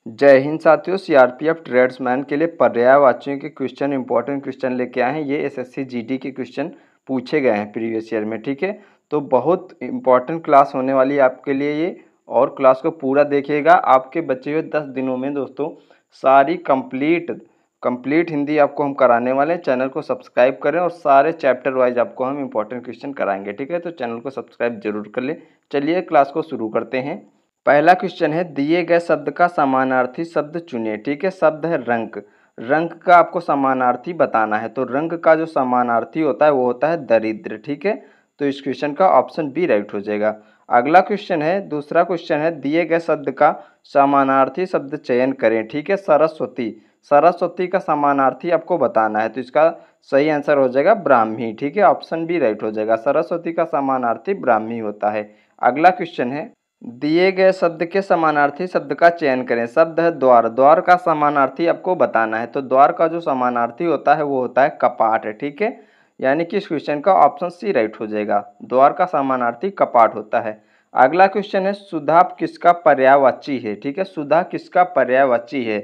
जय हिंद साथियों। CRPF tradesman के लिए पर्यायवाचियों के क्वेश्चन, इंपॉर्टेंट क्वेश्चन लेके आए हैं। ये एसएससी जीडी के क्वेश्चन पूछे गए हैं प्रीवियस ईयर में। ठीक है, तो बहुत इंपॉर्टेंट क्लास होने वाली है आपके लिए ये, और क्लास को पूरा देखिएगा। आपके बचे हुए 10 दिनों में दोस्तों सारी कंप्लीट हिंदी आपको हम कराने वाले हैं। चैनल को सब्सक्राइब करें और सारे चैप्टर वाइज आपको हम इंपॉर्टेंट क्वेश्चन कराएंगे। ठीक है, तो चैनल को सब्सक्राइब जरूर कर लें। चलिए क्लास को शुरू करते हैं। पहला क्वेश्चन है, दिए गए शब्द का समानार्थी शब्द चुनिए। ठीक है, शब्द है रंग। रंग का आपको समानार्थी बताना है, तो रंग का जो समानार्थी होता है वो होता है दरिद्र। ठीक है, तो इस क्वेश्चन का ऑप्शन बी राइट हो जाएगा। अगला क्वेश्चन है, दूसरा क्वेश्चन है, दिए गए शब्द का समानार्थी शब्द चयन करें। ठीक है, सरस्वती। सरस्वती का समानार्थी आपको बताना है, तो इसका सही आंसर हो जाएगा ब्राह्मी। ठीक है, ऑप्शन बी राइट हो जाएगा। सरस्वती का समानार्थी ब्राह्मी होता है। अगला क्वेश्चन है, दिए गए शब्द के समानार्थी शब्द का चयन करें। शब्द है द्वार। द्वार का समानार्थी आपको बताना है, तो द्वार का जो समानार्थी होता है वो होता है कपाट। ठीक है, यानी कि इस क्वेश्चन का ऑप्शन सी राइट हो जाएगा। द्वार का समानार्थी कपाट होता है। अगला क्वेश्चन है, सुधा किसका पर्यायवाची है। ठीक है, सुधा किसका पर्यायवाची है,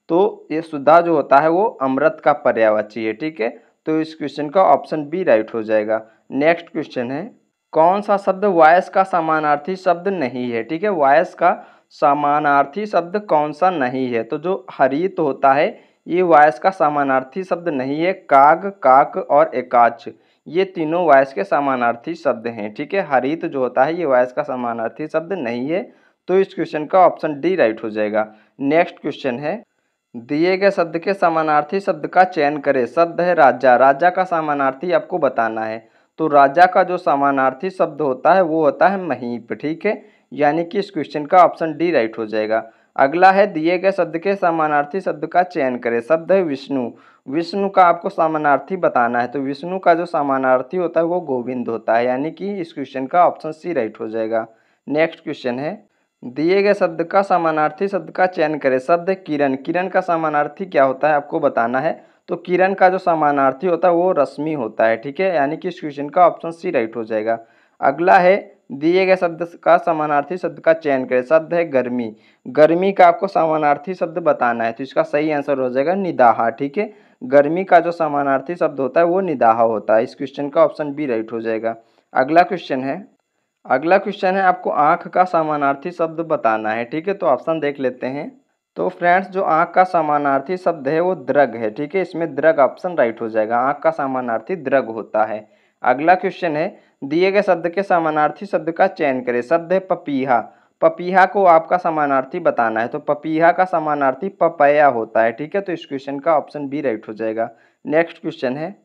तो ये सुधा जो होता है वो अमृत का पर्यायवाची है। ठीक है, तो इस क्वेश्चन का ऑप्शन बी राइट हो जाएगा। नेक्स्ट क्वेश्चन है, कौन सा शब्द वायस का समानार्थी शब्द नहीं है। ठीक है, वायस का समानार्थी शब्द कौन सा नहीं है, तो जो हरित होता है ये वायस का समानार्थी शब्द नहीं है। काग, काक और एकाच ये तीनों वायस के समानार्थी शब्द हैं। ठीक है, हरित जो होता है ये वायस का समानार्थी शब्द नहीं है, तो इस क्वेश्चन का ऑप्शन डी राइट हो जाएगा। नेक्स्ट क्वेश्चन है, दिए गए शब्द के समानार्थी शब्द का चयन करें। शब्द है राजा। राजा का समानार्थी आपको बताना है, तो राजा का जो समानार्थी शब्द होता है वो होता है महीप। ठीक है, यानी कि इस क्वेश्चन का ऑप्शन डी राइट हो जाएगा। अगला है, दिए गए शब्द के समानार्थी शब्द का चयन करें। शब्द है विष्णु। विष्णु का आपको समानार्थी बताना है, तो विष्णु का जो समानार्थी होता है वो गोविंद होता है, यानी कि इस क्वेश्चन का ऑप्शन सी राइट हो जाएगा। नेक्स्ट क्वेश्चन है, दिए गए शब्द का समानार्थी शब्द का चयन करें। शब्द है किरण। किरण का समानार्थी क्या होता है आपको बताना है, तो किरण का जो समानार्थी होता है वो रश्मि होता है। ठीक है, यानी कि इस क्वेश्चन का ऑप्शन सी राइट हो जाएगा। अगला है, दिए गए शब्द का समानार्थी शब्द का चयन करें। शब्द है गर्मी। गर्मी का आपको समानार्थी शब्द बताना है, तो इसका सही आंसर हो जाएगा निदाहा। ठीक है, गर्मी का जो समानार्थी शब्द होता है वो निदाहा होता है। इस क्वेश्चन का ऑप्शन बी राइट हो जाएगा। अगला क्वेश्चन है, आपको आंख का समानार्थी शब्द बताना है। ठीक है, तो ऑप्शन देख लेते हैं। तो फ्रेंड्स, जो आंख का समानार्थी शब्द है वो दृग है। ठीक है, इसमें दृग ऑप्शन राइट हो जाएगा। आंख का समानार्थी दृग होता है। अगला क्वेश्चन है, दिए गए शब्द के समानार्थी शब्द का चयन करें। शब्द है पपीहा। पपीहा को आपका समानार्थी बताना है, तो पपीहा का समानार्थी पपैया होता है। ठीक है, तो इस क्वेश्चन का ऑप्शन बी राइट हो जाएगा। नेक्स्ट क्वेश्चन है,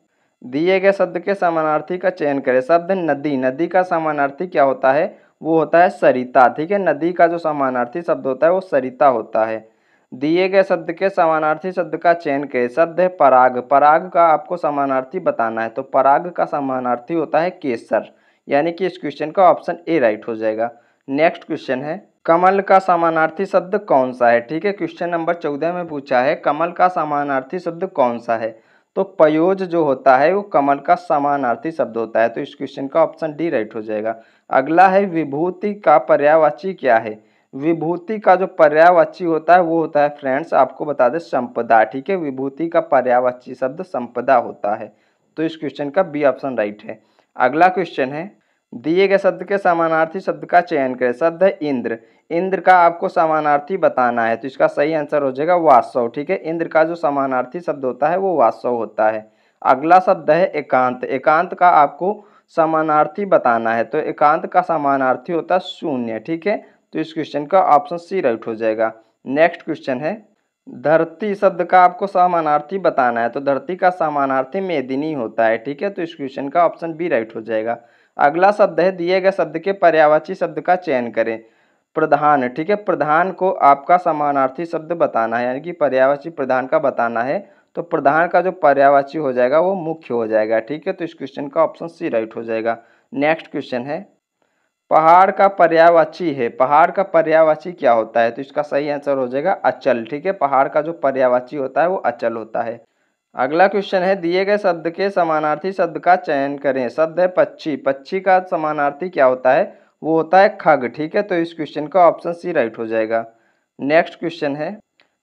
दिए गए शब्द के समानार्थी का चयन करें। शब्द है नदी। नदी का समानार्थी क्या होता है, वो होता है सरिता। ठीक है, नदी का जो समानार्थी शब्द होता है वो सरिता होता है। दिए गए शब्द के समानार्थी शब्द का चयन करें। शब्द है पराग। पराग का आपको समानार्थी बताना है, तो पराग का समानार्थी होता है केसर, यानी कि इस क्वेश्चन का ऑप्शन ए राइट हो जाएगा। नेक्स्ट क्वेश्चन है, कमल का समानार्थी शब्द कौन सा है। ठीक है, क्वेश्चन नंबर 14 में पूछा है कमल का समानार्थी शब्द कौन सा है, तो पयोज जो होता है वो कमल का समानार्थी शब्द होता है, तो इस क्वेश्चन का ऑप्शन डी राइट हो जाएगा। अगला है, विभूति का पर्यायवाची क्या है। विभूति का जो पर्यायवाची होता है वो होता है फ्रेंड्स, आपको बता दें, संपदा। ठीक है, विभूति का पर्यायवाची शब्द संपदा होता है, तो इस क्वेश्चन का बी ऑप्शन राइट है। अगला क्वेश्चन है, दिए गए शब्द के समानार्थी शब्द का चयन करें। शब्द है इंद्र। इंद्र का आपको समानार्थी बताना है, तो इसका सही आंसर हो जाएगा वासव। ठीक है, इंद्र का जो समानार्थी शब्द होता है वो वासव होता है। अगला शब्द है एकांत। एकांत का आपको समानार्थी बताना है, तो एकांत का समानार्थी होता है शून्य। ठीक है, तो इस क्वेश्चन का ऑप्शन सी राइट हो जाएगा। नेक्स्ट क्वेश्चन है, धरती शब्द का आपको समानार्थी बताना है, तो धरती का समानार्थी मेदिनी होता है। ठीक है, तो इस क्वेश्चन का ऑप्शन बी राइट हो जाएगा। अगला शब्द है, दिए गए शब्द के पर्यायवाची शब्द का चयन करें। प्रधान। ठीक है, प्रधान को आपका समानार्थी शब्द बताना है, यानी कि पर्यायवाची प्रधान का बताना है, तो प्रधान का जो पर्यायवाची हो जाएगा वो मुख्य हो जाएगा। ठीक है, तो इस क्वेश्चन का ऑप्शन सी राइट हो जाएगा। नेक्स्ट क्वेश्चन है, पहाड़ का पर्यायवाची है। पहाड़ का पर्यायवाची क्या होता है, तो इसका सही आंसर हो जाएगा अचल। ठीक है, पहाड़ का जो पर्यायवाची होता है वो अचल होता है। अगला क्वेश्चन है, दिए गए शब्द के समानार्थी शब्द का चयन करें। शब्द है पक्षी। पक्षी का समानार्थी क्या होता है, वो होता है खग। ठीक है, तो इस क्वेश्चन का ऑप्शन सी राइट हो जाएगा। नेक्स्ट क्वेश्चन है,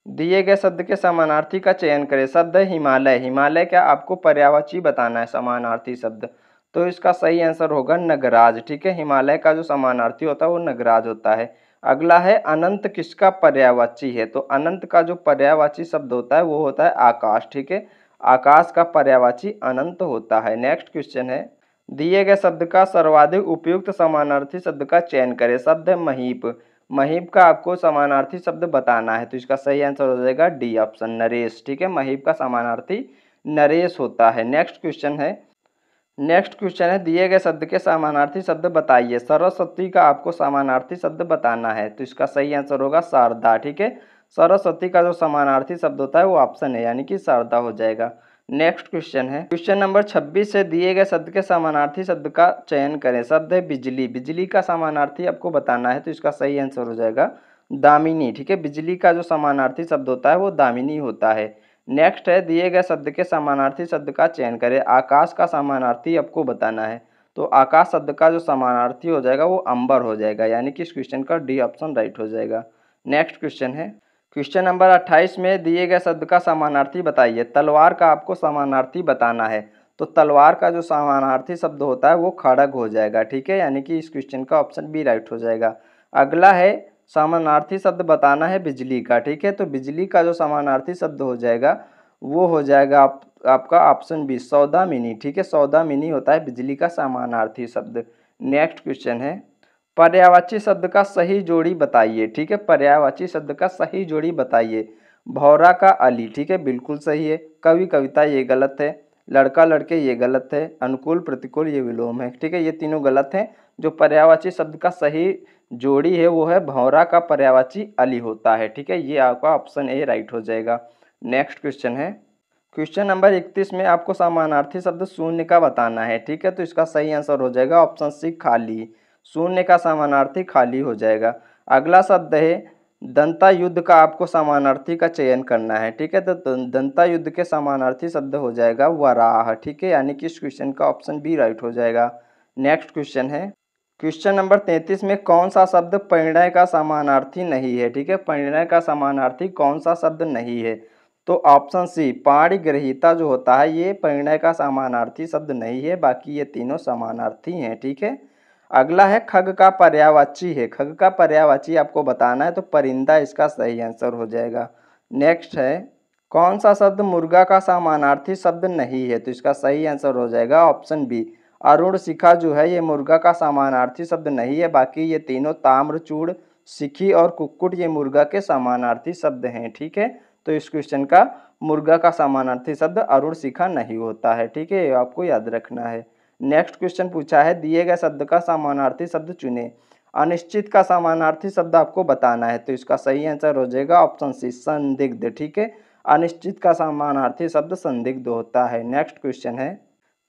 दिए गए शब्द के समानार्थी का चयन करें। शब्द है हिमालय। हिमालय क्या आपको पर्यायवाची बताना है समानार्थी शब्द, तो इसका सही आंसर होगा नगराज। ठीक है, हिमालय का जो समानार्थी होता है वो नगराज होता है। अगला है अनंत किसका पर्यायवाची है, तो अनंत का जो पर्यायवाची शब्द होता है वो होता है आकाश। ठीक है, आकाश का पर्यायवाची अनंत होता है। नेक्स्ट क्वेश्चन है, दिए गए शब्द का सर्वाधिक उपयुक्त समानार्थी शब्द का चयन करें। शब्द है महीप। महीप का आपको समानार्थी शब्द बताना है, तो इसका सही आंसर हो जाएगा डी ऑप्शन, नरेश। ठीक है, महीप का समानार्थी नरेश होता है। नेक्स्ट क्वेश्चन है, दिए गए शब्द के समानार्थी शब्द बताइए। सरस्वती का आपको समानार्थी शब्द बताना है, तो इसका सही आंसर होगा शारदा। ठीक है, सरस्वती का जो समानार्थी शब्द होता है वो ऑप्शन है, यानी कि शारदा हो जाएगा। नेक्स्ट क्वेश्चन है, क्वेश्चन नंबर 26 से दिए गए शब्द के समानार्थी शब्द का चयन करें। शब्द है बिजली। बिजली का समानार्थी आपको बताना है, तो इसका सही आंसर हो जाएगा दामिनी। ठीक है, बिजली का जो समानार्थी शब्द होता है वो दामिनी होता है। नेक्स्ट है, दिए गए शब्द के समानार्थी शब्द का चयन करें। आकाश का समानार्थी आपको बताना है, तो आकाश शब्द का जो समानार्थी हो जाएगा वो अंबर हो जाएगा, यानी कि इस क्वेश्चन का डी ऑप्शन राइट हो जाएगा। नेक्स्ट क्वेश्चन है, क्वेश्चन नंबर 28 में दिए गए शब्द का समानार्थी बताइए। तलवार का आपको समानार्थी बताना है, तो तलवार का जो समानार्थी शब्द होता है वो खड़ग हो जाएगा। ठीक है, यानी कि इस क्वेश्चन का ऑप्शन बी राइट हो जाएगा। अगला है, समानार्थी शब्द बताना है बिजली का। ठीक है, तो बिजली का जो समानार्थी शब्द हो जाएगा वो हो जाएगा आपका ऑप्शन बी सौदामिनी। ठीक है, सौदामिनी होता है बिजली का समानार्थी शब्द। नेक्स्ट क्वेश्चन है, पर्यायवाची शब्द का सही जोड़ी बताइए। ठीक है, पर्यायवाची शब्द का सही जोड़ी बताइए। भौरा का अली। ठीक है, बिल्कुल सही है। कवि कविता ये गलत है। लड़का लड़के ये गलत है। अनुकूल प्रतिकूल ये विलोम है। ठीक है, ये तीनों गलत हैं। जो पर्यायवाची शब्द का सही जोड़ी है वो है भौरा का पर्यायवाची अली होता है। ठीक है, ये आपका ऑप्शन ए राइट हो जाएगा। नेक्स्ट क्वेश्चन है, क्वेश्चन नंबर 31 में आपको समानार्थी शब्द शून्य का बताना है। ठीक है, तो इसका सही आंसर हो जाएगा ऑप्शन सी खाली। शून्य का समानार्थी खाली हो जाएगा। अगला शब्द है दंता युद्ध का आपको समानार्थी का चयन करना है। ठीक है, तो दंता युद्ध के समानार्थी शब्द हो जाएगा वराह। ठीक है, यानी कि इस क्वेश्चन का ऑप्शन बी राइट हो जाएगा। नेक्स्ट क्वेश्चन है, क्वेश्चन नंबर 33 में कौन सा शब्द परिणय का समानार्थी नहीं है। ठीक है, परिणय का समानार्थी कौन सा शब्द नहीं है, तो ऑप्शन सी पाणिग्रहिता जो होता है ये परिणय का समानार्थी शब्द नहीं है, बाकी ये तीनों समानार्थी हैं। ठीक है, अगला है खग का पर्यायवाची है। खग का पर्यायवाची आपको बताना है, तो परिंदा इसका सही आंसर हो जाएगा। नेक्स्ट है, कौन सा शब्द मुर्गा का समानार्थी शब्द नहीं है, तो इसका सही आंसर हो जाएगा ऑप्शन बी अरुण शिखा जो है ये मुर्गा का समानार्थी शब्द नहीं है, बाकी ये तीनों ताम्रचूड़, सिखी और कुक्कुट ये मुर्गा के समानार्थी शब्द हैं। ठीक है, तो इस क्वेश्चन का मुर्गा का समानार्थी शब्द अरुण शिखा नहीं होता है। ठीक है, ये आपको याद रखना है। नेक्स्ट क्वेश्चन पूछा है, दिए गए शब्द का समानार्थी शब्द चुने। अनिश्चित का समानार्थी शब्द आपको बताना है, तो इसका सही आंसर हो जाएगा ऑप्शन सी संदिग्ध। ठीक है, अनिश्चित का समानार्थी शब्द संदिग्ध होता है। नेक्स्ट क्वेश्चन है,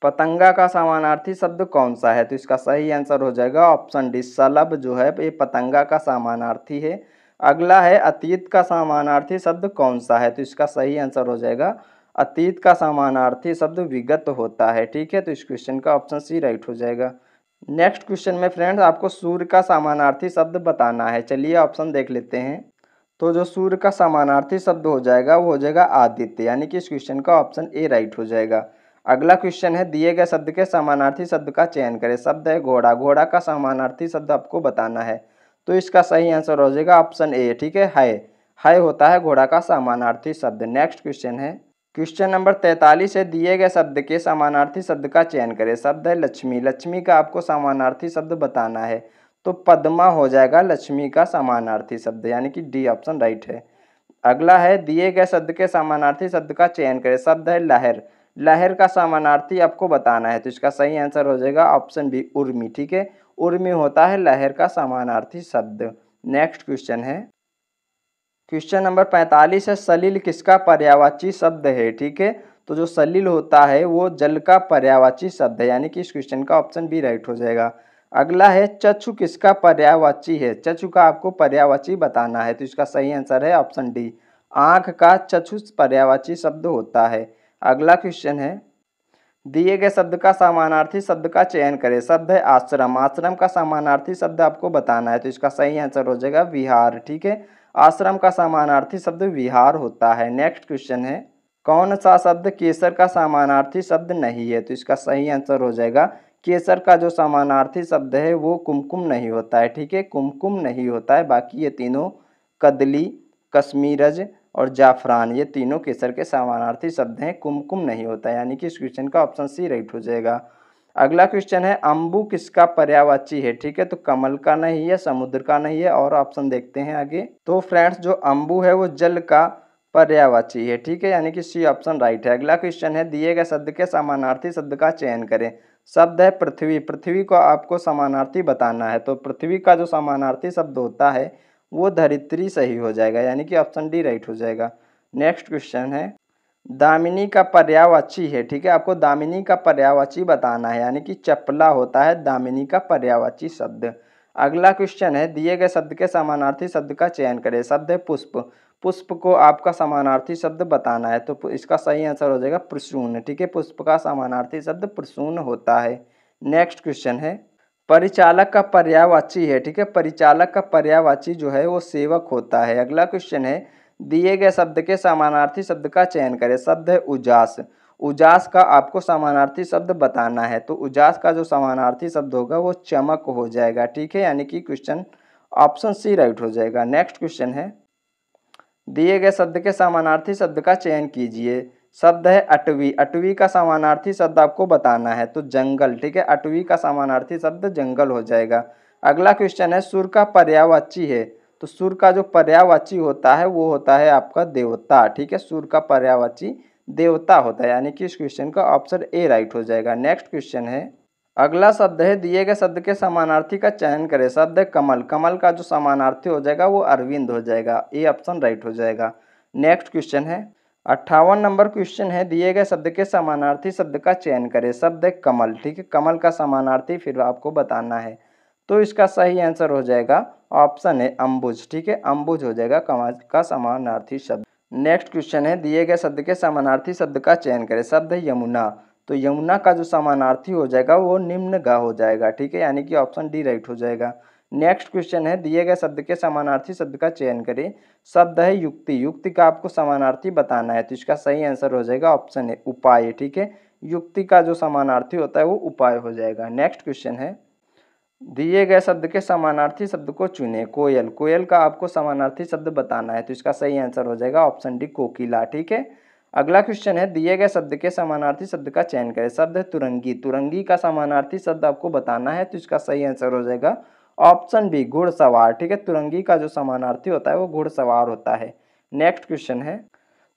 पतंगा का समानार्थी शब्द कौन सा है, तो इसका सही आंसर हो जाएगा ऑप्शन डी सलभ जो है ये पतंगा का समानार्थी है। अगला है, अतीत का समानार्थी शब्द कौन सा है, तो इसका सही आंसर हो जाएगा अतीत का समानार्थी शब्द विगत होता है। ठीक है, तो इस क्वेश्चन का ऑप्शन सी राइट हो जाएगा। नेक्स्ट क्वेश्चन में फ्रेंड्स आपको सूर्य का समानार्थी शब्द बताना है। चलिए ऑप्शन देख लेते हैं। तो जो सूर्य का समानार्थी शब्द हो जाएगा वो हो जाएगा आदित्य, यानी कि इस क्वेश्चन का ऑप्शन ए राइट हो जाएगा। अगला क्वेश्चन है, दिए गए शब्द के समानार्थी शब्द का चयन करें। शब्द है घोड़ा। घोड़ा का समानार्थी शब्द आपको बताना है, तो इसका सही आंसर हो जाएगा ऑप्शन ए। ठीक है, है होता है घोड़ा का समानार्थी शब्द। नेक्स्ट क्वेश्चन है, क्वेश्चन नंबर 43 है, दिए गए शब्द के समानार्थी शब्द का चयन करें। शब्द है लक्ष्मी। लक्ष्मी का आपको समानार्थी शब्द बताना है, तो पद्मा हो जाएगा लक्ष्मी का समानार्थी शब्द, यानी कि डी ऑप्शन राइट है। अगला है, दिए गए शब्द के समानार्थी शब्द का चयन करें। शब्द है लहर। लहर का समानार्थी आपको बताना है, तो इसका सही आंसर हो जाएगा ऑप्शन बी उर्मी। ठीक है, उर्मी होता है लहर का समानार्थी शब्द। नेक्स्ट क्वेश्चन है, क्वेश्चन नंबर 45 है, सलिल किसका पर्यायवाची शब्द है। ठीक है, तो जो सलिल होता है वो जल का पर्यायवाची शब्द है, यानी कि इस क्वेश्चन का ऑप्शन बी राइट हो जाएगा। अगला है, चक्षु किसका पर्यायवाची है। चक्षु का आपको पर्यायवाची बताना है, तो इसका सही आंसर है ऑप्शन डी आंख का चक्षु पर्यायवाची शब्द होता है। अगला क्वेश्चन है, दिए गए शब्द का समानार्थी शब्द का चयन करें। शब्द है आश्रम। आश्रम का समानार्थी शब्द आपको बताना है, तो इसका सही आंसर हो जाएगा विहार। ठीक है, आश्रम का समानार्थी शब्द विहार होता है। नेक्स्ट क्वेश्चन है, कौन सा शब्द केसर का समानार्थी शब्द नहीं है? तो इसका सही आंसर हो जाएगा केसर का जो समानार्थी शब्द है वो कुमकुम नहीं होता है। ठीक है, कुमकुम नहीं होता है। बाकी ये तीनों कदली, कश्मीरज और जाफरान, ये तीनों केसर के समानार्थी शब्द हैं, कुमकुम नहीं होता है। यानी कि इस क्वेश्चन का ऑप्शन सी राइट हो जाएगा। अगला क्वेश्चन है, अम्बु किसका पर्यायवाची है? ठीक है, तो कमल का नहीं है, समुद्र का नहीं है, और ऑप्शन देखते हैं आगे। तो फ्रेंड्स जो अम्बु है वो जल का पर्यायवाची है। ठीक है, यानी कि सी ऑप्शन राइट है। अगला क्वेश्चन है, दिए गए शब्द के समानार्थी शब्द का चयन करें। शब्द है पृथ्वी, पृथ्वी को आपको समानार्थी बताना है। तो पृथ्वी का जो समानार्थी शब्द होता है वो धरित्री सही हो जाएगा, यानी कि ऑप्शन डी राइट हो जाएगा। नेक्स्ट क्वेश्चन है, दामिनी का पर्यायवाची है। ठीक है, आपको दामिनी का पर्यायवाची बताना है, यानी कि चपला होता है दामिनी का पर्यायवाची शब्द। अगला क्वेश्चन है, दिए गए शब्द के समानार्थी शब्द का चयन करें। शब्द है पुष्प, पुष्प को आपका समानार्थी शब्द बताना है। तो इसका सही आंसर हो जाएगा प्रसून। ठीक है, पुष्प का समानार्थी शब्द प्रसून होता है। नेक्स्ट क्वेश्चन है, परिचालक का पर्यायवाची है। ठीक है, परिचालक का पर्यायवाची जो है वो सेवक होता है। अगला क्वेश्चन है, दिए गए शब्द के समानार्थी शब्द का चयन करें। शब्द है उजास, उजास का आपको समानार्थी शब्द बताना है। तो उजास का जो समानार्थी शब्द होगा वो चमक हो जाएगा। ठीक है, यानी कि क्वेश्चन ऑप्शन सी राइट हो जाएगा। नेक्स्ट क्वेश्चन है, दिए गए शब्द के समानार्थी शब्द का चयन कीजिए। शब्द है अटवी, अटवी का समानार्थी शब्द आपको बताना है। तो जंगल, ठीक है, अटवी का समानार्थी शब्द जंगल हो जाएगा। अगला क्वेश्चन है, सुर का पर्यायवाची है। तो सुर का जो पर्यायवाची होता है वो होता है आपका देवता। ठीक है, सुर का पर्यायवाची देवता होता है, यानी कि इस क्वेश्चन का ऑप्शन ए राइट हो जाएगा। नेक्स्ट क्वेश्चन है, अगला शब्द है, दिए गए शब्द के समानार्थी का चयन करें। शब्द है कमल, कमल का जो समानार्थी हो जाएगा वो अरविंद हो जाएगा। ए ऑप्शन राइट हो जाएगा। नेक्स्ट क्वेश्चन है, 58 नंबर क्वेश्चन है, दिए गए शब्द के समानार्थी शब्द का चयन करें। शब्द है कमल, ठीक है, कमल का समानार्थी फिर आपको बताना है। तो इसका सही आंसर हो जाएगा ऑप्शन है अम्बुज। ठीक है, अम्बुज हो जाएगा कमल का समानार्थी शब्द। नेक्स्ट क्वेश्चन है, दिए गए शब्द के समानार्थी शब्द का चयन करें। शब्द है यमुना, तो यमुना का जो समानार्थी हो जाएगा वो निम्नगा हो जाएगा। ठीक है, यानी कि ऑप्शन डी राइट हो जाएगा। नेक्स्ट क्वेश्चन है, दिए गए शब्द के समानार्थी शब्द का चयन करें। शब्द है युक्ति, युक्ति का आपको समानार्थी बताना है। तो इसका सही आंसर हो जाएगा ऑप्शन है उपाय। ठीक है, युक्ति का जो समानार्थी होता है वो उपाय हो जाएगा। नेक्स्ट क्वेश्चन है, दिए गए शब्द के समानार्थी शब्द को चुने। कोयल, कोयल का आपको समानार्थी शब्द बताना है। तो इसका सही आंसर हो जाएगा ऑप्शन डी कोकिला। ठीक है, अगला क्वेश्चन है, दिए गए शब्द के समानार्थी शब्द का चयन करें। शब्द है तुरंगी, तुरंगी का समानार्थी शब्द आपको बताना है। तो इसका सही आंसर हो जाएगा ऑप्शन बी घुड़सवार। ठीक है, तुरंगी का जो समानार्थी होता है वो घुड़सवार होता है। नेक्स्ट क्वेश्चन है,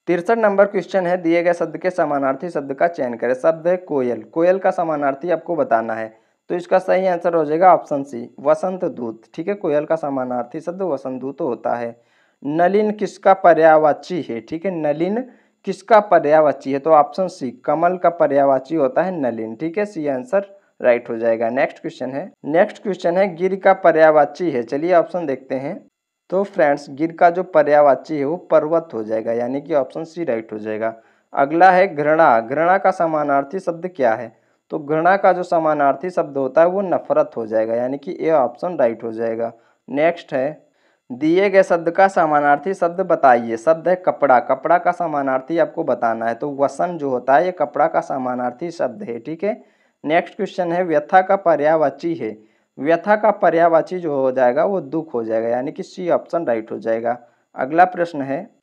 63 नंबर क्वेश्चन है, दिए गए शब्द के समानार्थी शब्द का चयन करें। शब्द है कोयल, कोयल का समानार्थी आपको बताना है। तो इसका सही आंसर हो जाएगा ऑप्शन सी वसंत दूत। ठीक है, कोयल का समानार्थी शब्द वसंत दूत होता है। नलिन किसका पर्यायवाची है? ठीक है, नलिन किसका पर्यायवाची है? तो ऑप्शन सी कमल का पर्यायवाची होता है नलिन। ठीक है, सी आंसर राइट हो जाएगा। नेक्स्ट क्वेश्चन है, नेक्स्ट क्वेश्चन है, गिर का पर्यायवाची है। चलिए ऑप्शन देखते हैं। तो फ्रेंड्स गिर का जो पर्यायवाची है वो पर्वत हो जाएगा, यानी कि ऑप्शन सी राइट हो जाएगा। अगला है घृणा, घृणा का समानार्थी शब्द क्या है? तो घृणा का जो समानार्थी शब्द होता है वो नफरत हो जाएगा, यानी कि ए ऑप्शन राइट हो जाएगा। नेक्स्ट है, दिए गए शब्द का समानार्थी शब्द बताइए। शब्द है कपड़ा, कपड़ा का समानार्थी आपको बताना है। तो वसन जो होता है ये कपड़ा का समानार्थी शब्द है। ठीक है, नेक्स्ट क्वेश्चन है, व्यथा का पर्यायवाची है। व्यथा का पर्यायवाची जो हो जाएगा वो दुख हो जाएगा, यानी कि सी ऑप्शन राइट हो जाएगा। अगला प्रश्न है,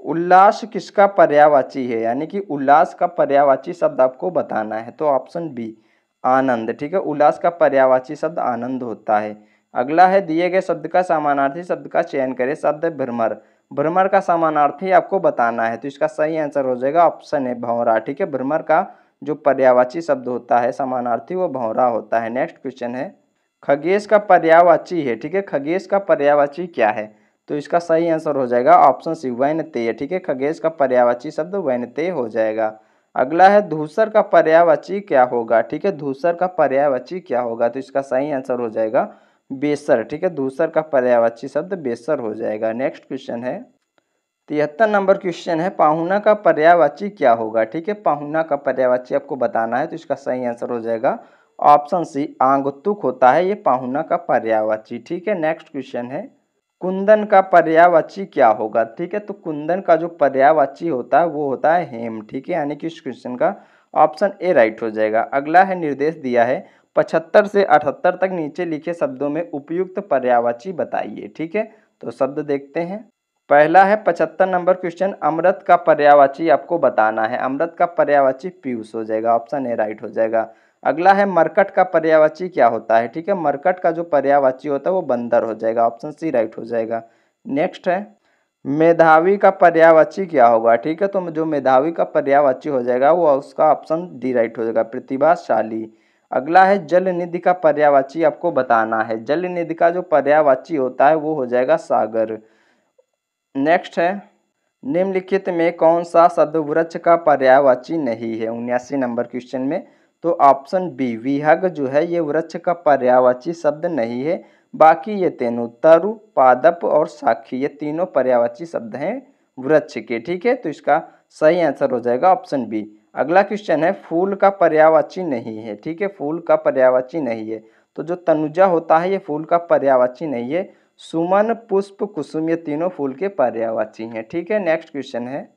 उल्लास किसका पर्यायवाची है? यानी कि उल्लास का पर्यायवाची शब्द आपको बताना है। तो ऑप्शन बी आनंद। ठीक है, उल्लास का पर्यायवाची शब्द आनंद होता है। अगला है, दिए गए शब्द का समानार्थी शब्द का चयन करें। शब्द है भ्रमर, भ्रमर का समानार्थी आपको बताना है। तो इसका सही आंसर हो जाएगा ऑप्शन है भंवरा। ठीक है, भ्रमर का जो पर्यायवाची शब्द होता है समानार्थी वो भंवरा होता है। नेक्स्ट क्वेश्चन है, खगेश का पर्यायवाची है। ठीक है, खगेश का पर्यायवाची क्या है? तो इसका सही आंसर हो जाएगा ऑप्शन सी वैनतेय। ठीक है, खगेश का पर्यायवाची शब्द वैनतेय हो जाएगा। अगला है, धूसर का पर्यायवाची क्या होगा? ठीक है, धूसर का पर्यायवाची क्या होगा? तो इसका सही आंसर हो जाएगा बेसर। ठीक है, धूसर का पर्यायवाची शब्द बेसर हो जाएगा। नेक्स्ट क्वेश्चन है, 73 नंबर क्वेश्चन है, पाहुना का पर्यायवाची क्या होगा? ठीक है, पाहुना का पर्यायवाची आपको बताना है। तो इसका सही आंसर हो जाएगा ऑप्शन सी आगंतुक होता है ये पाहुना का पर्यायवाची। ठीक है, नेक्स्ट क्वेश्चन है, कुंदन का पर्यायवाची क्या होगा? ठीक है, तो कुंदन का जो पर्यायवाची होता है वो होता है हेम। ठीक है, यानी कि इस क्वेश्चन का ऑप्शन ए राइट हो जाएगा। अगला है निर्देश दिया है 75 से 78 तक नीचे लिखे शब्दों में उपयुक्त पर्यायवाची बताइए। ठीक है, तो शब्द देखते हैं। पहला है 75 नंबर क्वेश्चन, अमृत का पर्यायवाची आपको बताना है। अमृत का पर्यायवाची पीयूष हो जाएगा, ऑप्शन ए राइट हो जाएगा। अगला है मरकट का पर्यायवाची क्या होता है? ठीक है, मरकट का जो पर्यायवाची होता है वो बंदर हो जाएगा, ऑप्शन सी राइट हो जाएगा। नेक्स्ट है मेधावी का पर्यायवाची क्या होगा? ठीक है, तो जो मेधावी का पर्यायवाची हो जाएगा वो उसका ऑप्शन डी राइट हो जाएगा, प्रतिभाशाली। अगला है जल निधि का पर्यायवाची आपको बताना है। जल निधि का जो पर्यायवाची होता है वो हो जाएगा सागर। नेक्स्ट है निम्नलिखित में कौन सा शब्द वृक्ष का पर्यायवाची नहीं है? 79 नंबर क्वेश्चन में, तो ऑप्शन बी विहग जो है ये वृक्ष का पर्यायवाची शब्द नहीं है। बाकी ये तीनों तरु, पादप और साखी ये तीनों पर्यायवाची शब्द हैं वृक्ष के। ठीक है, तो इसका सही आंसर हो जाएगा ऑप्शन बी। अगला क्वेश्चन है फूल का पर्यायवाची नहीं है। ठीक है, फूल का पर्यायवाची नहीं है, तो जो तनुजा होता है ये फूल का पर्यायवाची नहीं है। सुमन, पुष्प, कुसुम ये तीनों फूल के पर्यायवाची हैं। ठीक है, नेक्स्ट क्वेश्चन है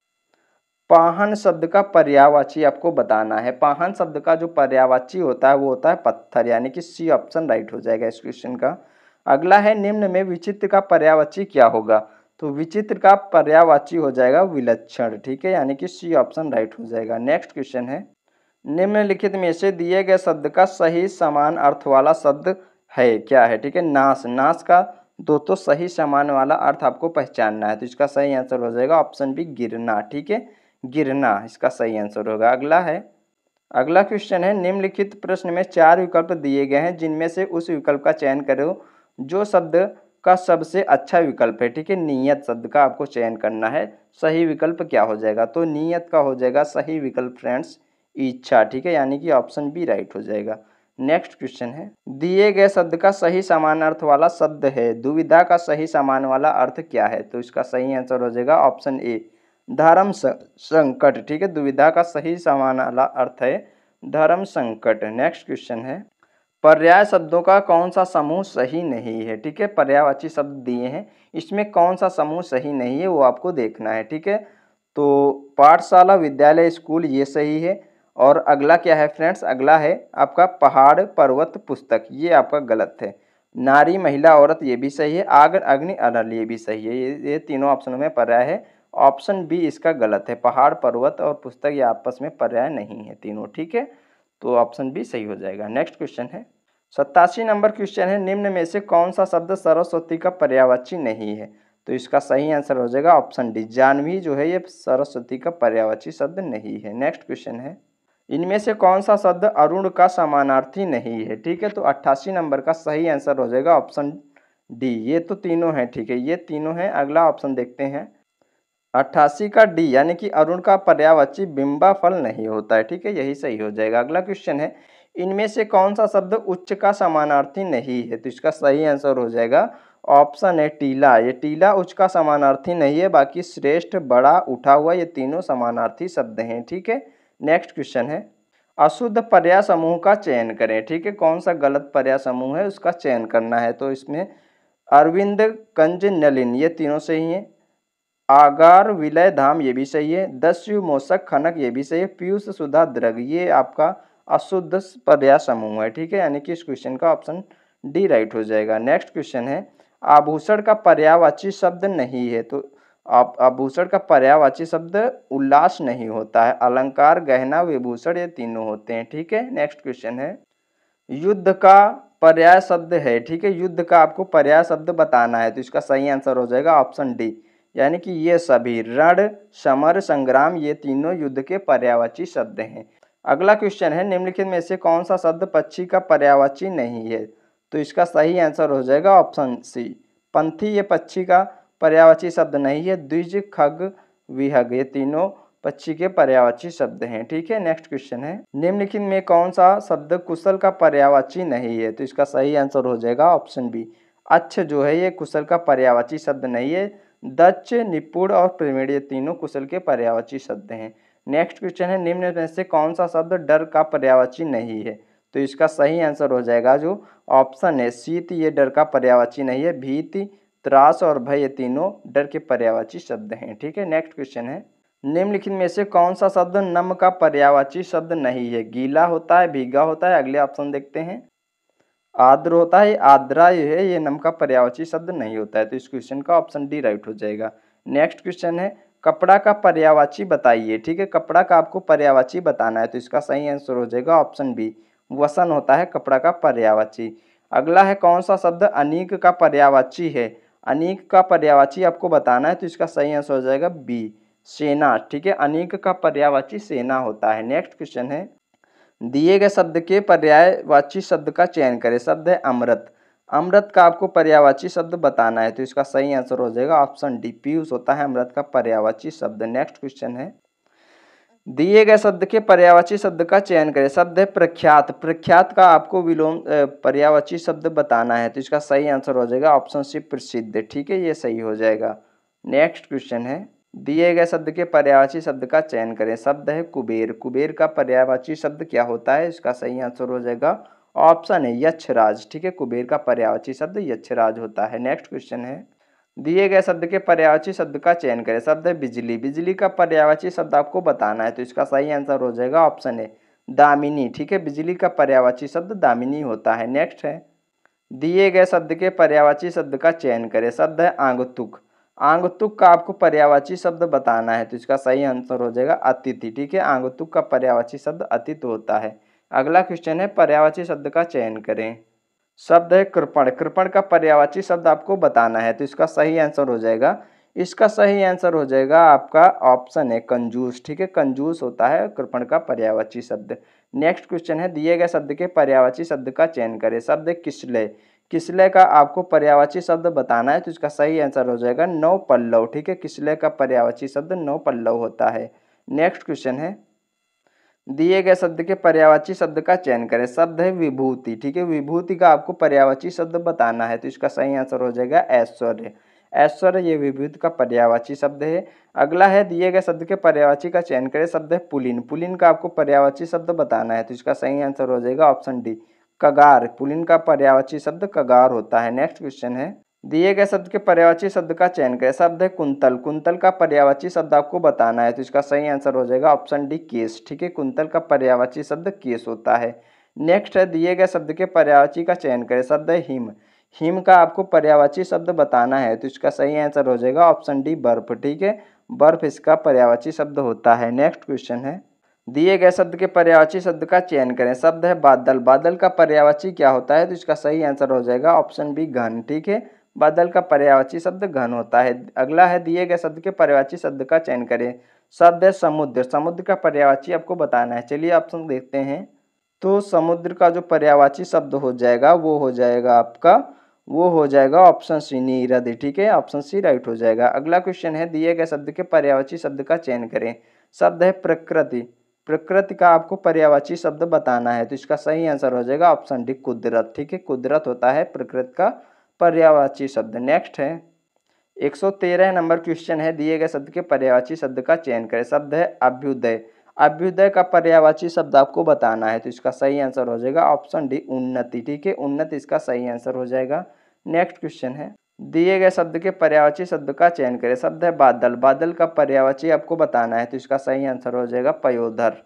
पाहन शब्द का पर्यायवाची आपको बताना है। पाहन शब्द का जो पर्यायवाची होता है वो होता है पत्थर, यानी कि सी ऑप्शन राइट हो जाएगा इस क्वेश्चन का। अगला है निम्न में विचित्र का पर्यायवाची क्या होगा? तो विचित्र का पर्यायवाची हो जाएगा विलक्षण। ठीक है, यानी कि सी ऑप्शन राइट हो जाएगा। नेक्स्ट क्वेश्चन है निम्नलिखित में से दिए गए शब्द का सही समान अर्थ वाला शब्द है क्या है? ठीक है, नाश, नाश का दो तो सही समान वाला अर्थ आपको पहचानना है, तो इसका सही आंसर हो जाएगा ऑप्शन बी गिरना। ठीक है, गिरना इसका सही आंसर होगा। अगला क्वेश्चन है निम्नलिखित प्रश्न में 4 विकल्प दिए गए हैं जिनमें से उस विकल्प का चयन करो जो शब्द का सबसे अच्छा विकल्प है। ठीक है, नियत शब्द का आपको चयन करना है। सही विकल्प क्या हो जाएगा? तो नियत का हो जाएगा सही विकल्प फ्रेंड्स इच्छा। ठीक है, यानी कि ऑप्शन बी राइट हो जाएगा। नेक्स्ट क्वेश्चन है दिए गए शब्द का सही समान अर्थ वाला शब्द है, दुविधा का सही समान वाला अर्थ क्या है? तो इसका सही आंसर हो जाएगा ऑप्शन ए धर्म संकट। ठीक है, दुविधा का सही समान वाला अर्थ है धर्म संकट। नेक्स्ट क्वेश्चन है पर्याय शब्दों का कौन सा समूह सही नहीं है? ठीक है, पर्यायवाची शब्द दिए हैं, इसमें कौन सा समूह सही नहीं है वो आपको देखना है। ठीक है, तो पाठशाला, विद्यालय, स्कूल ये सही है। और अगला क्या है फ्रेंड्स? अगला है आपका पहाड़, पर्वत, पुस्तक, ये आपका गलत है। नारी, महिला, औरत ये भी सही है। आग, अग्नि, अनल ये भी सही है। ये तीनों ऑप्शनों में पर्याय है। ऑप्शन बी इसका गलत है, पहाड़, पर्वत और पुस्तक ये आपस में पर्याय नहीं है तीनों। ठीक है, तो ऑप्शन बी सही हो जाएगा। नेक्स्ट क्वेश्चन है 87 नंबर क्वेश्चन है निम्न में से कौन सा शब्द सरस्वती का पर्यायवाची नहीं है? तो इसका सही आंसर हो जाएगा ऑप्शन डी जानवी जो है ये सरस्वती का पर्यायवाची शब्द नहीं है। नेक्स्ट क्वेश्चन है इनमें से कौन सा शब्द अरुण का समानार्थी नहीं है? ठीक है, तो 88 नंबर का सही आंसर हो जाएगा ऑप्शन डी, ये तो तीनों हैं। ठीक है, ये तीनों हैं। अगला ऑप्शन देखते हैं 88 का डी, यानी कि अरुण का पर्यायवाची बिंबा फल नहीं होता है। ठीक है, यही सही हो जाएगा। अगला क्वेश्चन है इनमें से कौन सा शब्द उच्च का समानार्थी नहीं है? तो इसका सही आंसर हो जाएगा ऑप्शन है टीला। ये टीला उच्च का समानार्थी नहीं है, बाकी श्रेष्ठ, बड़ा, उठा हुआ ये तीनों समानार्थी शब्द हैं। ठीक है, नेक्स्ट क्वेश्चन है अशुद्ध पर्याय समूह का चयन करें। ठीक है, कौन सा गलत पर्याय समूह है उसका चयन करना है। तो इसमें अरविंद, कंज, नलिन ये तीनों सही हैं। आगार, विलय, धाम ये भी सही है। दस्यु, मोषक, खनक ये भी सही है। पीयूष, सुधा, द्रग ये आपका अशुद्ध पर्याय समूह है। ठीक है, यानी कि इस क्वेश्चन का ऑप्शन डी राइट हो जाएगा। नेक्स्ट क्वेश्चन है आभूषण का पर्यायवाची शब्द नहीं है। तो आभूषण का पर्यायवाची शब्द उल्लास नहीं होता है। अलंकार, गहना, विभूषण ये तीनों होते हैं। ठीक है, नेक्स्ट क्वेश्चन है युद्ध का पर्याय शब्द है। ठीक है, युद्ध का आपको पर्याय शब्द बताना है। तो इसका सही आंसर हो जाएगा ऑप्शन डी, यानी कि ये सभी रण, समर, संग्राम ये तीनों युद्ध के पर्यायवाची शब्द हैं। अगला क्वेश्चन है निम्नलिखित में से कौन सा शब्द पक्षी का पर्यायवाची नहीं है? तो इसका सही आंसर हो जाएगा ऑप्शन सी पंथी, ये पक्षी का पर्यायवाची शब्द नहीं है। द्विज, खग, विहग ये तीनों पक्षी के पर्यायवाची शब्द हैं। ठीक है, नेक्स्ट क्वेश्चन है निम्नलिखित में कौन सा शब्द कुशल का पर्यायवाची नहीं है? तो इसका सही आंसर हो जाएगा ऑप्शन बी अच्छ जो है ये कुशल का पर्यायवाची शब्द नहीं है। दक्ष, निपुण और प्रवीण ये तीनों कुशल के पर्यायवाची शब्द हैं। नेक्स्ट क्वेश्चन है निम्न में से कौन सा शब्द डर का पर्यायवाची नहीं है? तो इसका सही आंसर हो जाएगा जो ऑप्शन है शीत, ये डर का पर्यायवाची नहीं है। भीति, त्रास और भय ये तीनों डर के पर्यायवाची शब्द हैं। ठीक है, नेक्स्ट क्वेश्चन है, निम्नलिखित में से कौन सा शब्द नम का पर्यायवाची शब्द नहीं है? गीला होता है, भीगा होता है, अगले ऑप्शन देखते हैं। आर्द्र होता है, आर्द्रा ये नम का पर्यायवाची शब्द नहीं होता है, तो इस क्वेश्चन का ऑप्शन डी राइट हो जाएगा। नेक्स्ट क्वेश्चन है, कपड़ा का पर्यायवाची बताइए। ठीक है, कपड़ा का आपको पर्यायवाची बताना है, तो इसका सही आंसर हो जाएगा ऑप्शन बी, वसन होता है कपड़ा का पर्यायवाची। अगला है, कौन सा शब्द अनीक का पर्यायवाची है? अनीक का पर्यायवाची आपको बताना है, तो इसका सही आंसर हो जाएगा बी, सेना। ठीक है, अनीक का पर्यायवाची सेना होता है। नेक्स्ट क्वेश्चन है, दिए गए शब्द के पर्यायवाची शब्द का चयन करें। शब्द है अमृत। अमृत का आपको पर्यायवाची शब्द बताना है, तो इसका सही आंसर हो जाएगा ऑप्शन डी, पीयूष होता है अमृत का पर्यायवाची शब्द। नेक्स्ट क्वेश्चन है, दिए गए शब्द के पर्यायवाची शब्द का चयन करें। शब्द है प्रख्यात। प्रख्यात का आपको विलोम पर्यायवाची शब्द बताना है, तो इसका सही आंसर हो जाएगा ऑप्शन सी, प्रसिद्ध। ठीक है, ये सही हो जाएगा। नेक्स्ट क्वेश्चन है, दिए गए शब्द के पर्यायवाची शब्द का चयन करें। शब्द है कुबेर। कुबेर का पर्यायवाची शब्द क्या होता है? इसका सही आंसर हो जाएगा ऑप्शन है यक्षराज। ठीक है, कुबेर का पर्यायवाची शब्द यक्षराज होता है। नेक्स्ट क्वेश्चन है, दिए गए शब्द के पर्यायवाची शब्द का चयन करें। शब्द है बिजली। बिजली का पर्यायवाची शब्द आपको बताना है, तो इसका सही आंसर हो जाएगा ऑप्शन है दामिनी। ठीक है, बिजली का पर्यायवाची शब्द दामिनी होता है। नेक्स्ट है, दिए गए शब्द के पर्यायवाची शब्द का चयन करें। शब्द है आगंतुक। आगंतुक का आपको पर्यायवाची शब्द बताना है, तो इसका सही आंसर हो जाएगा अतिथि। ठीक है, आगंतुक का पर्यायवाची शब्द अतिथि होता है। अगला क्वेश्चन है, पर्यायवाची शब्द का चयन करें। शब्द है कृपण। कृपण का पर्यायवाची शब्द आपको बताना है, तो इसका सही आंसर हो जाएगा, इसका सही आंसर हो जाएगा आपका ऑप्शन है कंजूस। ठीक है, कंजूस होता है कृपण का पर्यायवाची शब्द। नेक्स्ट क्वेश्चन है, दिए गए शब्द के पर्यायवाची शब्द का चयन करें। शब्द है किसलय। किसलय का आपको पर्यायवाची शब्द बताना है, तो इसका सही आंसर हो जाएगा नौ पल्लव। ठीक है, किसलय का पर्यायवाची शब्द नौ पल्लव होता है। नेक्स्ट क्वेश्चन है, दिए गए शब्द के पर्यायवाची शब्द का चयन करें। शब्द है विभूति। ठीक है, विभूति का आपको पर्यायवाची शब्द बताना है, तो इसका सही आंसर हो जाएगा ऐश्वर्य। ऐश्वर्य ये विभूति का पर्यायवाची शब्द है। अगला है, दिए गए शब्द के पर्यायवाची का चयन करें। शब्द है पुलिन। पुलिन का आपको पर्यायवाची शब्द बताना है, तो इसका सही आंसर हो जाएगा ऑप्शन डी, कगार। पुलिन का पर्यायवाची शब्द कगार होता है। नेक्स्ट क्वेश्चन है, दिए गए शब्द के पर्यायवाची शब्द का चयन करें। शब्द है कुंतल। कुंतल का पर्यायवाची शब्द आपको बताना है, तो इसका सही आंसर हो जाएगा ऑप्शन डी, केस। ठीक है, कुंतल का पर्यायवाची शब्द केस होता है। नेक्स्ट है, दिए गए शब्द के पर्यायवाची का चयन करें। शब्द है हिम। हिम का आपको पर्यायवाची शब्द बताना है, तो इसका सही आंसर हो जाएगा ऑप्शन डी, बर्फ। ठीक है, बर्फ इसका पर्यायवाची शब्द होता है। नेक्स्ट क्वेश्चन है, दिए गए शब्द के पर्यायवाची शब्द का चयन करें। शब्द है बादल। बादल का पर्यायवाची क्या होता है, तो इसका सही आंसर हो जाएगा ऑप्शन बी, घन। ठीक है, बादल का पर्यायवाची शब्द घन होता है। अगला है, दिए गए शब्द के पर्यायवाची शब्द का चयन करें। शब्द है समुद्र। समुद्र का पर्यायवाची आपको बताना है। चलिए ऑप्शन देखते हैं, तो समुद्र का जो पर्यायवाची शब्द हो जाएगा वो हो जाएगा आपका, वो हो जाएगा ऑप्शन सी, नीरद। ठीक है, ऑप्शन सी राइट हो जाएगा। अगला क्वेश्चन है, दिए गए शब्द के पर्यायवाची शब्द का चयन करें। शब्द है प्रकृति। प्रकृति का आपको पर्यायवाची शब्द बताना है, तो इसका सही आंसर हो जाएगा ऑप्शन डी, कुदरत। ठीक है, कुदरत होता है प्रकृति का पर्यायवाची शब्द। नेक्स्ट है, 113 नंबर क्वेश्चन है, दिए गए शब्द के पर्यायवाची शब्द का चयन करें। शब्द है अभ्युदय। अभ्युदय का पर्यायवाची शब्द आपको बताना है, तो इसका सही आंसर हो जाएगा ऑप्शन डी, उन्नति। ठीक है, उन्नति इसका सही आंसर हो जाएगा। नेक्स्ट क्वेश्चन है, दिए गए शब्द के पर्यायवाची शब्द का चयन करें। शब्द है बादल। बादल का पर्यायवाची आपको बताना है, तो इसका सही आंसर हो जाएगा पयोधर।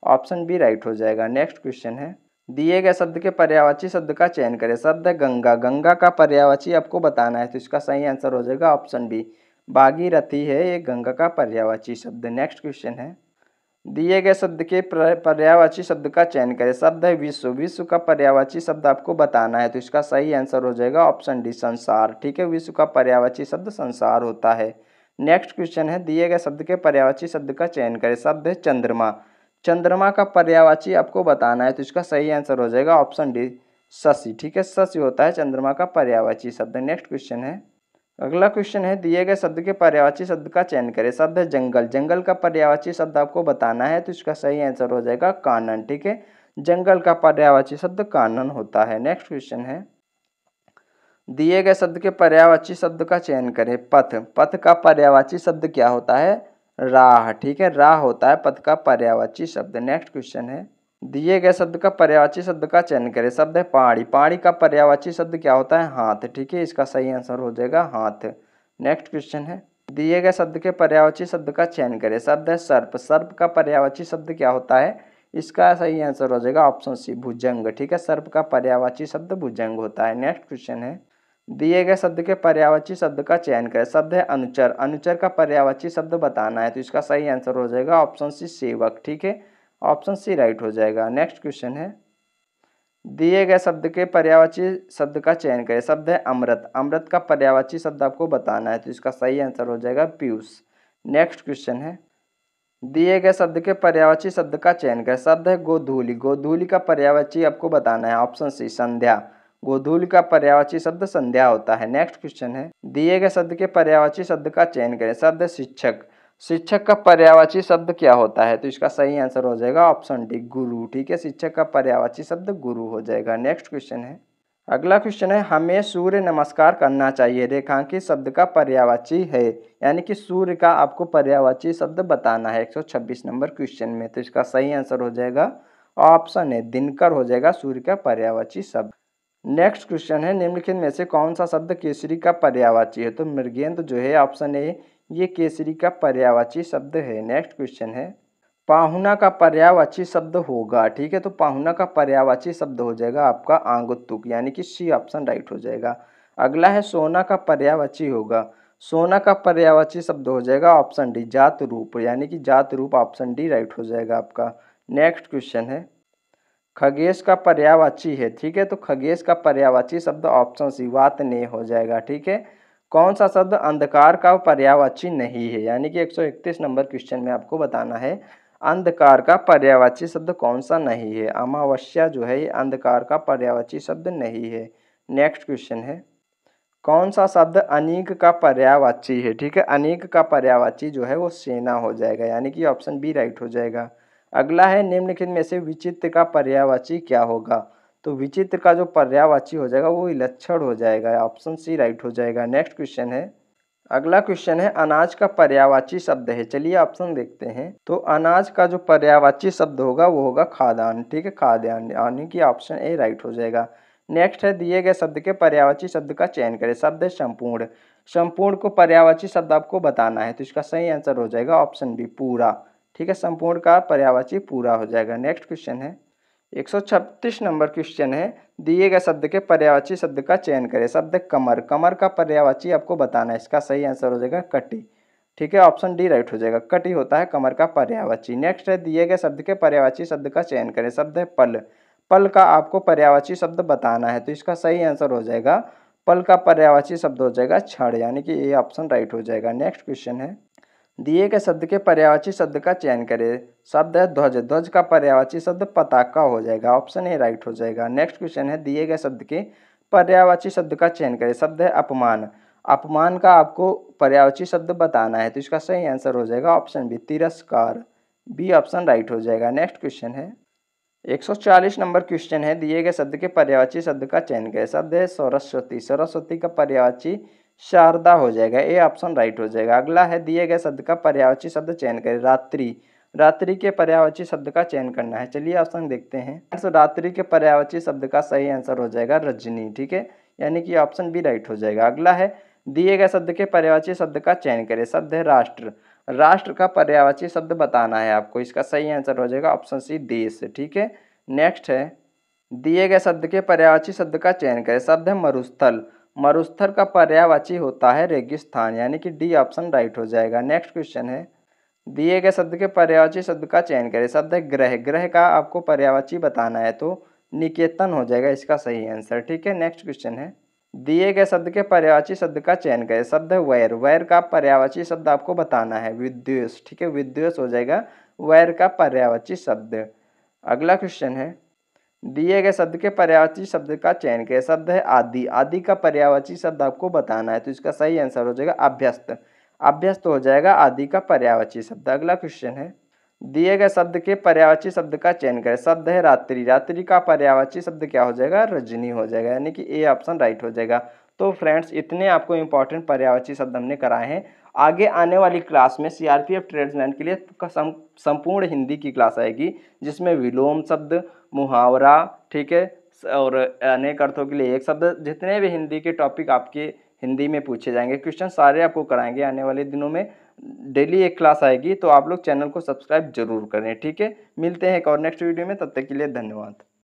ऑप्शन बी राइट हो जाएगा। नेक्स्ट क्वेश्चन है, दिए गए शब्द के पर्यायवाची शब्द का चयन करें। शब्द है गंगा। गंगा का पर्यायवाची आपको बताना है, तो इसका सही आंसर हो जाएगा ऑप्शन बी, भागीरथी है ये गंगा का पर्यायवाची शब्द। नेक्स्ट क्वेश्चन है, दिए गए शब्द के पर्यायवाची शब्द का चयन करें। शब्द है विश्व। विश्व का पर्यायवाची शब्द आपको बताना है, तो इसका सही आंसर हो जाएगा ऑप्शन डी, संसार। ठीक है, विश्व का पर्यायवाची शब्द संसार होता है। नेक्स्ट क्वेश्चन है, दिए गए शब्द के पर्यायवाची शब्द का चयन करें। शब्द है चंद्रमा। चंद्रमा का पर्यायवाची आपको बताना है, तो इसका सही आंसर हो जाएगा ऑप्शन डी, शशि। ठीक है, शशि होता है चंद्रमा का पर्यायवाची शब्द। नेक्स्ट क्वेश्चन है, अगला क्वेश्चन है, दिए गए शब्द के पर्यायवाची शब्द का चयन करें। शब्द है जंगल। जंगल का पर्यायवाची शब्द आपको बताना है, तो इसका सही आंसर हो जाएगा कानन। ठीक है, जंगल का पर्यायवाची शब्द कानन होता है। नेक्स्ट क्वेश्चन है, दिए गए शब्द के पर्यायवाची शब्द का चयन करें। पथ। पथ का पर्यायवाची शब्द क्या होता है? राह। ठीक है, राह होता है पथ का पर्यायवाची शब्द। नेक्स्ट क्वेश्चन है, दिए गए शब्द का पर्यायवाची शब्द का चयन करें। शब्द है पहाड़ी। पहाड़ी का पर्यायवाची शब्द क्या होता है? हाथ। ठीक है, इसका सही आंसर हो जाएगा हाथ। नेक्स्ट क्वेश्चन है, दिए गए शब्द के पर्यायवाची शब्द का चयन करें। शब्द है सर्प। सर्प का पर्यायवाची शब्द क्या होता है? इसका सही आंसर हो जाएगा ऑप्शन सी, भुजंग। ठीक है, सर्प का पर्यायवाची शब्द भुजंग होता है। नेक्स्ट क्वेश्चन है, दिए गए शब्द के पर्यायवाची शब्द का चयन करें। शब्द है अनुचर। अनुचर का पर्यायवाची शब्द बताना है, तो इसका सही आंसर हो जाएगा ऑप्शन सी, सेवक। ठीक है, ऑप्शन सी राइट हो जाएगा। नेक्स्ट क्वेश्चन है, दिए गए शब्द के पर्यायवाची शब्द का चयन करें। शब्द है अमृत। अमृत का पर्यायवाची शब्द आपको बताना है, तो इसका सही आंसर हो जाएगा पीयूष। नेक्स्ट क्वेश्चन है, दिए गए शब्द के पर्यायवाची शब्द का चयन करें। शब्द है गोधूली। गोधूली का पर्यायवाची आपको बताना है, ऑप्शन सी, संध्या। गोधूली का पर्यायवाची शब्द संध्या होता है। नेक्स्ट क्वेश्चन है, दिए गए शब्द के पर्यायवाची शब्द का चयन करें। शब्द है शिक्षक। शिक्षक का पर्यायवाची शब्द क्या होता है? तो इसका सही आंसर हो जाएगा ऑप्शन डी, गुरु। ठीक है, शिक्षक का पर्यायवाची शब्द गुरु हो जाएगा। नेक्स्ट क्वेश्चन है, अगला क्वेश्चन है, हमें सूर्य नमस्कार करना चाहिए रेखांकित शब्द का पर्यायवाची है, यानी कि सूर्य का आपको पर्यायवाची शब्द बताना है 126 नंबर क्वेश्चन में। तो इसका सही आंसर हो जाएगा ऑप्शन है, दिनकर हो जाएगा सूर्य का पर्यायवाची शब्द। नेक्स्ट क्वेश्चन है, निम्नलिखित में से कौन सा शब्द केसरी का पर्यायवाची है? तो मृगेंद्र जो है ऑप्शन ए, ये केसरी का पर्यायवाची शब्द है। नेक्स्ट क्वेश्चन है, पाहुना का पर्यायवाची शब्द होगा। ठीक है, तो पाहुना का पर्यायवाची शब्द हो जाएगा आपका आंगुतुक, यानी कि सी ऑप्शन राइट हो जाएगा। अगला है, सोना का पर्यायवाची होगा। सोना का पर्यायवाची शब्द हो जाएगा ऑप्शन डी, जात रूप, यानी कि जात रूप, ऑप्शन डी राइट हो जाएगा आपका। नेक्स्ट क्वेश्चन है, खगेश का पर्यायवाची है। ठीक है, तो खगेश का पर्यायवाची शब्द ऑप्शन सी, वातनेय हो जाएगा। ठीक है, कौन सा शब्द अंधकार का पर्यायवाची नहीं है? यानी कि 131 नंबर क्वेश्चन में आपको बताना है अंधकार का पर्यायवाची शब्द कौन सा नहीं है। अमावस्या जो है ये अंधकार का पर्यायवाची शब्द नहीं है। नेक्स्ट क्वेश्चन है, कौन सा शब्द अनीक का पर्यायवाची है? ठीक है, अनीक का पर्यायवाची जो है वो सेना हो जाएगा, यानी कि ऑप्शन बी राइट हो जाएगा। अगला है, निम्नलिखित में से विचित्र का पर्यायवाची क्या होगा? तो विचित्र का जो पर्यायवाची हो जाएगा वो विलक्षण हो जाएगा, ऑप्शन सी राइट हो जाएगा। नेक्स्ट क्वेश्चन है, अगला क्वेश्चन है, अनाज का पर्यायवाची शब्द है। चलिए ऑप्शन देखते हैं। तो अनाज का जो पर्यायवाची शब्द होगा वो होगा खाद्यान्न। ठीक है, खाद्यान्न, यानी कि ऑप्शन ए राइट हो जाएगा। नेक्स्ट है, दिए गए शब्द के पर्यायवाची शब्द का चयन करें। शब्द है संपूर्ण। संपूर्ण को पर्यायवाची शब्द आपको बताना है, तो इसका सही आंसर हो जाएगा ऑप्शन बी, पूरा। ठीक है, संपूर्ण का पर्यायवाची पूरा हो जाएगा। नेक्स्ट क्वेश्चन है, 136 नंबर क्वेश्चन है, दिए गए शब्द के पर्यायवाची शब्द का चयन करें। शब्द कमर। कमर का पर्यायवाची आपको बताना है, इसका सही आंसर हो जाएगा कटी। ठीक है, ऑप्शन डी राइट हो जाएगा, कटी होता है कमर का पर्यायवाची। नेक्स्ट है, दिए गए शब्द के पर्यायवाची शब्द का चयन करें। शब्द है पल। पल का आपको पर्यायवाची शब्द बताना है, तो इसका सही आंसर हो जाएगा, पल का पर्यायवाची शब्द हो जाएगा क्षण, यानी कि ए ऑप्शन राइट हो जाएगा। नेक्स्ट क्वेश्चन है, दिए गए शब्द के पर्यायवाची शब्द का चयन करें। शब्द है ध्वज। ध्वज का पर्यायवाची शब्द पताका हो जाएगा, ऑप्शन ए राइट हो जाएगा। नेक्स्ट क्वेश्चन है, दिए गए शब्द के पर्यायवाची शब्द का चयन करें। शब्द है अपमान। अपमान का आपको पर्यायवाची शब्द बताना है, तो इसका सही आंसर हो जाएगा ऑप्शन बी, तिरस्कार। बी ऑप्शन राइट हो जाएगा। नेक्स्ट क्वेश्चन है, 140 नंबर क्वेश्चन है, दिए गए शब्द के पर्यायवाची शब्द का चयन करें। शब्द है सरस्वती। सरस्वती का पर्यायवाची शारदा हो जाएगा, ए ऑप्शन राइट हो जाएगा। अगला है, दिए गए शब्द का पर्यायवाची शब्द चयन करें। रात्रि। रात्रि के पर्यायवाची शब्द का चयन करना है। चलिए ऑप्शन देखते हैं। तो रात्रि के पर्यायवाची शब्द का सही आंसर हो जाएगा रजनी। ठीक है, यानी कि ऑप्शन बी राइट हो जाएगा। अगला है, दिए गए शब्द के पर्यायवाची शब्द का चयन करें। शब्द है राष्ट्र। राष्ट्र का पर्यायवाची शब्द बताना है आपको, इसका सही आंसर हो जाएगा ऑप्शन सी, देश। ठीक है, नेक्स्ट है, दिए गए शब्द के पर्यायवाची शब्द का चयन करें। शब्द है मरुस्थल। मरुस्थल का पर्यायवाची होता है रेगिस्तान, यानी कि डी ऑप्शन राइट हो जाएगा। नेक्स्ट क्वेश्चन है, दिए गए शब्द के पर्यायवाची शब्द का चयन करें। शब्द है ग्रह। ग्रह का आपको पर्यायवाची बताना है, तो निकेतन हो जाएगा इसका सही आंसर। ठीक है, नेक्स्ट क्वेश्चन है, दिए गए शब्द के पर्यायवाची शब्द का चयन करें। शब्द है वैर। वैर का पर्यायवाची शब्द आपको बताना है, विद्वेष। ठीक है, विद्वेष हो जाएगा वैर का पर्यायवाची शब्द। अगला क्वेश्चन है, दिए गए शब्द के पर्यायवाची शब्द का चयन करें। शब्द है आदि। आदि का पर्यायवाची शब्द आपको बताना है, तो इसका सही आंसर हो जाएगा अभ्यस्त। अभ्यस्त हो जाएगा आदि का पर्यायवाची शब्द। अगला क्वेश्चन है, दिए गए शब्द के पर्यायवाची शब्द का चयन करें। शब्द है रात्रि। रात्रि का पर्यायवाची शब्द क्या हो जाएगा? रजनी हो जाएगा, यानी कि ए ऑप्शन राइट हो जाएगा। तो फ्रेंड्स, इतने आपको इंपॉर्टेंट पर्यायवाची शब्द हमने कराए हैं। आगे आने वाली क्लास में सीआरपीएफ ट्रेड्समैन के लिए संपूर्ण हिंदी की क्लास आएगी, जिसमें विलोम शब्द, मुहावरा, ठीक है, और अनेक अर्थों के लिए एक शब्द, जितने भी हिंदी के टॉपिक आपके हिंदी में पूछे जाएंगे क्वेश्चन सारे आपको कराएंगे आने वाले दिनों में। डेली एक क्लास आएगी, तो आप लोग चैनल को सब्सक्राइब जरूर करें, ठीक है। मिलते हैं एक और नेक्स्ट वीडियो में, तब तक के लिए धन्यवाद।